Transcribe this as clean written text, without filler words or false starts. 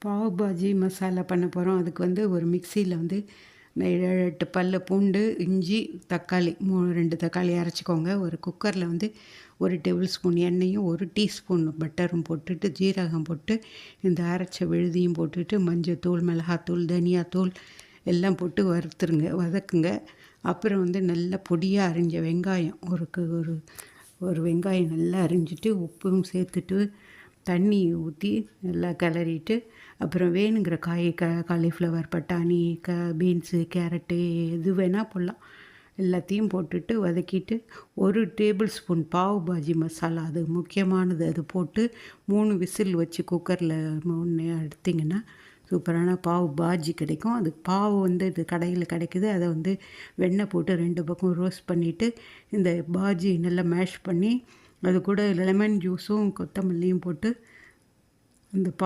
பாவ் பாஜி மசாலா பண்ண போகிறோம். அதுக்கு வந்து ஒரு மிக்சியில் வந்து 7-8 பல்லு பூண்டு, இஞ்சி, தக்காளி 2 தக்காளி அரைச்சிக்கோங்க. ஒரு குக்கரில் வந்து 1 டேபிள் ஸ்பூன் எண்ணெயும் 1 டீஸ்பூன் பட்டரும் போட்டுட்டு, ஜீரகம் போட்டு, இந்த அரைச்ச விழுதியும் போட்டுட்டு, மஞ்சத்தூள், மிளகாத்தூள், தனியாத்தூள் எல்லாம் போட்டு வதக்குங்க. அப்புறம் வந்து நல்லா பொடியாக அரிஞ்ச வெங்காயம் ஒரு ஒரு வெங்காயம் நல்லா அரிஞ்சிட்டு உப்பும் சேர்த்துட்டு தண்ணி ஊற்றி நல்லா கிளறிட்டு, அப்புறம் வேணுங்கிற காய் காலிஃப்ளவர், பட்டாணி, பீன்ஸு, கேரட்டு எது வேணால் போடலாம். எல்லாத்தையும் போட்டுட்டு வதக்கிட்டு 1 டேபிள் ஸ்பூன் பாவ் பாஜி மசாலா, அது முக்கியமானது. அது போட்டு 3 விசில் வச்சு குக்கரில் எடுத்திங்கன்னா சூப்பரான பாவ் பாஜி கிடைக்கும். அது பாவு வந்து இது கடையில் கிடைக்குது. அதை வந்து வெண்ணெய் போட்டு 2 பக்கம் ரோஸ்ட் பண்ணிவிட்டு இந்த பாஜி நல்லா மேஷ் பண்ணி அது கூட லெமன் ஜூஸும் கொத்தமல்லியும் போட்டு இந்த